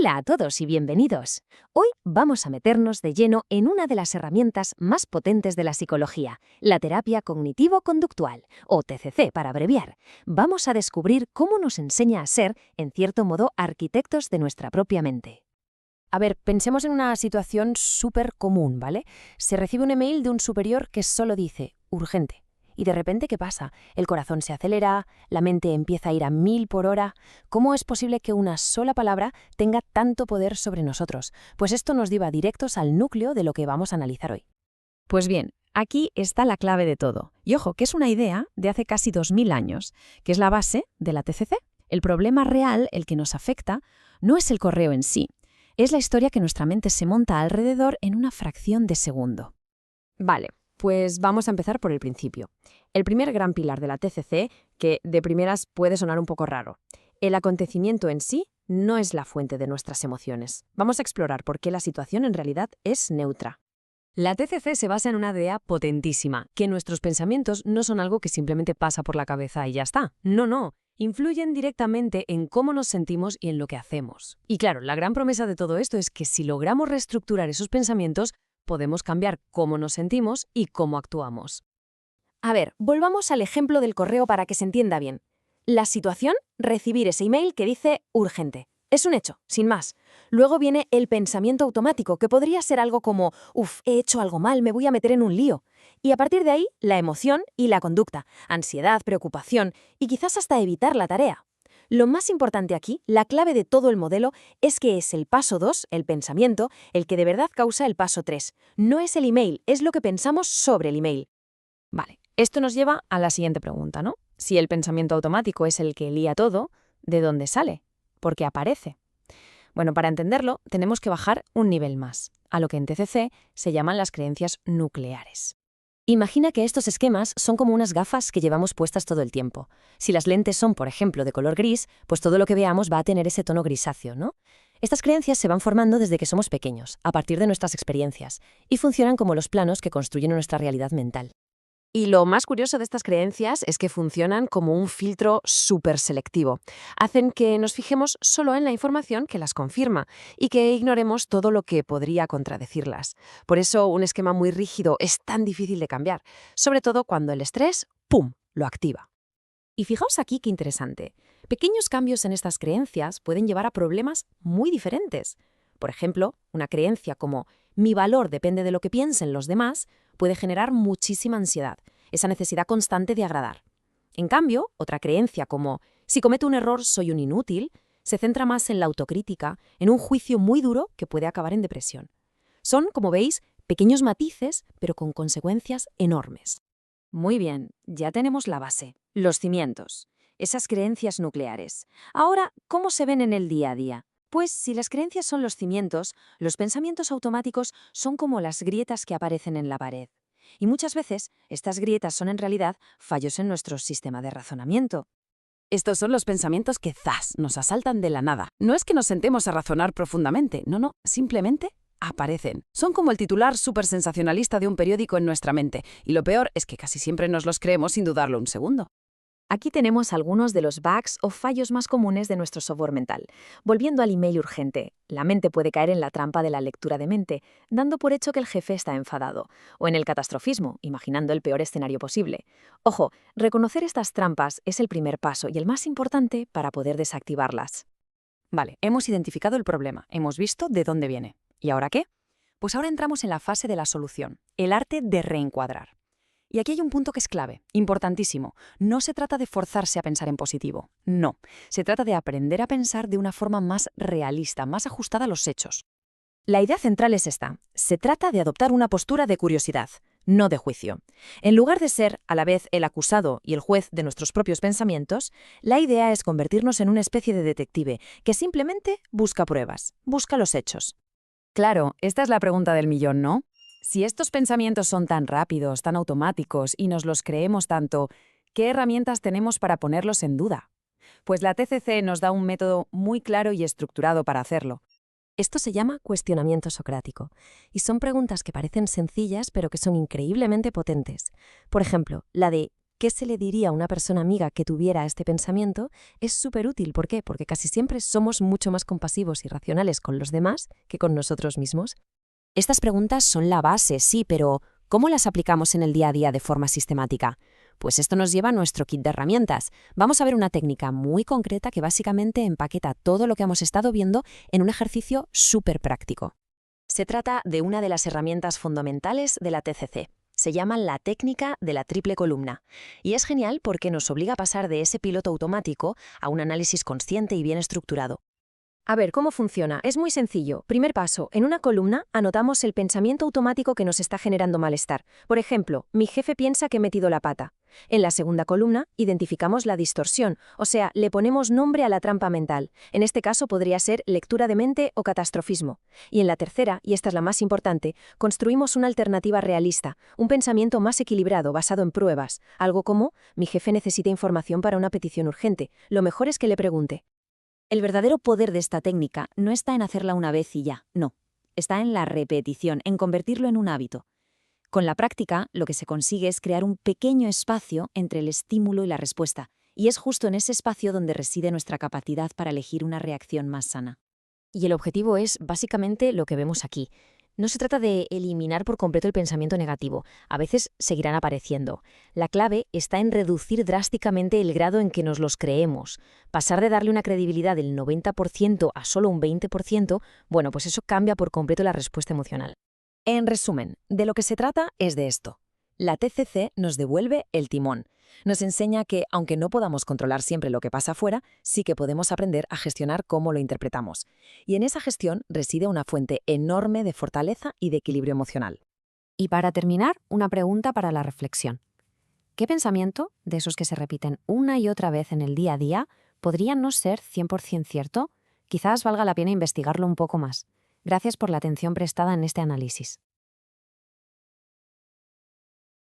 Hola a todos y bienvenidos. Hoy vamos a meternos de lleno en una de las herramientas más potentes de la psicología, la terapia cognitivo-conductual, o TCC para abreviar. Vamos a descubrir cómo nos enseña a ser, en cierto modo, arquitectos de nuestra propia mente. A ver, pensemos en una situación súper común, ¿vale? Se recibe un email de un superior que solo dice urgente. Y de repente, ¿qué pasa? El corazón se acelera, la mente empieza a ir a 1000 por hora. ¿Cómo es posible que una sola palabra tenga tanto poder sobre nosotros? Pues esto nos lleva directos al núcleo de lo que vamos a analizar hoy. Pues bien, aquí está la clave de todo. Y ojo, que es una idea de hace casi 2000 años, que es la base de la TCC. El problema real, el que nos afecta, no es el correo en sí, es la historia que nuestra mente se monta alrededor en una fracción de segundo. Vale, pues vamos a empezar por el principio. El primer gran pilar de la TCC, que de primeras puede sonar un poco raro. El acontecimiento en sí no es la fuente de nuestras emociones. Vamos a explorar por qué la situación en realidad es neutra. La TCC se basa en una idea potentísima, que nuestros pensamientos no son algo que simplemente pasa por la cabeza y ya está. No. Influyen directamente en cómo nos sentimos y en lo que hacemos. Y claro, la gran promesa de todo esto es que si logramos reestructurar esos pensamientos, podemos cambiar cómo nos sentimos y cómo actuamos. A ver, volvamos al ejemplo del correo para que se entienda bien. La situación, recibir ese email que dice urgente. Es un hecho, sin más. Luego viene el pensamiento automático, que podría ser algo como, he hecho algo mal, me voy a meter en un lío. Y a partir de ahí, la emoción y la conducta, ansiedad, preocupación y quizás hasta evitar la tarea. Lo más importante aquí, la clave de todo el modelo, es que es el paso 2, el pensamiento, el que de verdad causa el paso 3. No es el email, es lo que pensamos sobre el email. Vale, esto nos lleva a la siguiente pregunta, ¿no? Si el pensamiento automático es el que lía todo, ¿de dónde sale? ¿Por qué aparece? Bueno, para entenderlo, tenemos que bajar un nivel más, a lo que en TCC se llaman las creencias nucleares. Imagina que estos esquemas son como unas gafas que llevamos puestas todo el tiempo. Si las lentes son, por ejemplo, de color gris, pues todo lo que veamos va a tener ese tono grisáceo, ¿no? Estas creencias se van formando desde que somos pequeños, a partir de nuestras experiencias, y funcionan como los planos que construyen nuestra realidad mental. Y lo más curioso de estas creencias es que funcionan como un filtro súper selectivo. Hacen que nos fijemos solo en la información que las confirma y que ignoremos todo lo que podría contradecirlas. Por eso un esquema muy rígido es tan difícil de cambiar, sobre todo cuando el estrés, ¡pum!, lo activa. Y fijaos aquí qué interesante. Pequeños cambios en estas creencias pueden llevar a problemas muy diferentes. Por ejemplo, una creencia como mi valor depende de lo que piensen los demás puede generar muchísima ansiedad, esa necesidad constante de agradar. En cambio, otra creencia como si cometo un error soy un inútil, se centra más en la autocrítica, en un juicio muy duro que puede acabar en depresión. Son, como veis, pequeños matices, pero con consecuencias enormes. Muy bien, ya tenemos la base, los cimientos, esas creencias nucleares. Ahora, ¿cómo se ven en el día a día? Pues si las creencias son los cimientos, los pensamientos automáticos son como las grietas que aparecen en la pared. Y muchas veces, estas grietas son en realidad fallos en nuestro sistema de razonamiento. Estos son los pensamientos que ¡zas!, nos asaltan de la nada. No es que nos sentemos a razonar profundamente, no, simplemente aparecen. Son como el titular súper sensacionalista de un periódico en nuestra mente, y lo peor es que casi siempre nos los creemos sin dudarlo un segundo. Aquí tenemos algunos de los bugs o fallos más comunes de nuestro software mental. Volviendo al email urgente, la mente puede caer en la trampa de la lectura de mente, dando por hecho que el jefe está enfadado, o en el catastrofismo, imaginando el peor escenario posible. Ojo, reconocer estas trampas es el primer paso y el más importante para poder desactivarlas. Vale, hemos identificado el problema, hemos visto de dónde viene. ¿Y ahora qué? Pues ahora entramos en la fase de la solución, el arte de reencuadrar. Y aquí hay un punto que es clave, importantísimo. No se trata de forzarse a pensar en positivo, no. Se trata de aprender a pensar de una forma más realista, más ajustada a los hechos. La idea central es esta. Se trata de adoptar una postura de curiosidad, no de juicio. En lugar de ser, a la vez, el acusado y el juez de nuestros propios pensamientos, la idea es convertirnos en una especie de detective que simplemente busca pruebas, busca los hechos. Claro, esta es la pregunta del millón, ¿no? Si estos pensamientos son tan rápidos, tan automáticos y nos los creemos tanto, ¿qué herramientas tenemos para ponerlos en duda? Pues la TCC nos da un método muy claro y estructurado para hacerlo. Esto se llama cuestionamiento socrático, y son preguntas que parecen sencillas pero que son increíblemente potentes. Por ejemplo, la de qué se le diría a una persona amiga que tuviera este pensamiento es súper útil. ¿Por qué? Porque casi siempre somos mucho más compasivos y racionales con los demás que con nosotros mismos. Estas preguntas son la base, sí, pero ¿cómo las aplicamos en el día a día de forma sistemática? Pues esto nos lleva a nuestro kit de herramientas. Vamos a ver una técnica muy concreta que básicamente empaqueta todo lo que hemos estado viendo en un ejercicio súper práctico. Se trata de una de las herramientas fundamentales de la TCC. Se llama la técnica de la triple columna. Y es genial porque nos obliga a pasar de ese piloto automático a un análisis consciente y bien estructurado. A ver, ¿cómo funciona? Es muy sencillo. Primer paso, en una columna anotamos el pensamiento automático que nos está generando malestar. Por ejemplo, mi jefe piensa que he metido la pata. En la segunda columna, identificamos la distorsión, o sea, le ponemos nombre a la trampa mental. En este caso podría ser lectura de mente o catastrofismo. Y en la tercera, y esta es la más importante, construimos una alternativa realista, un pensamiento más equilibrado basado en pruebas. Algo como, mi jefe necesita información para una petición urgente. Lo mejor es que le pregunte. El verdadero poder de esta técnica no está en hacerla una vez y ya, no. Está en la repetición, en convertirlo en un hábito. Con la práctica, lo que se consigue es crear un pequeño espacio entre el estímulo y la respuesta, y es justo en ese espacio donde reside nuestra capacidad para elegir una reacción más sana. Y el objetivo es básicamente lo que vemos aquí. No se trata de eliminar por completo el pensamiento negativo. A veces seguirán apareciendo. La clave está en reducir drásticamente el grado en que nos los creemos. Pasar de darle una credibilidad del 90% a solo un 20%, bueno, pues eso cambia por completo la respuesta emocional. En resumen, de lo que se trata es de esto. La TCC nos devuelve el timón. Nos enseña que, aunque no podamos controlar siempre lo que pasa afuera, sí que podemos aprender a gestionar cómo lo interpretamos. Y en esa gestión reside una fuente enorme de fortaleza y de equilibrio emocional. Y para terminar, una pregunta para la reflexión. ¿Qué pensamiento, de esos que se repiten una y otra vez en el día a día, podría no ser 100% cierto? Quizás valga la pena investigarlo un poco más. Gracias por la atención prestada en este análisis.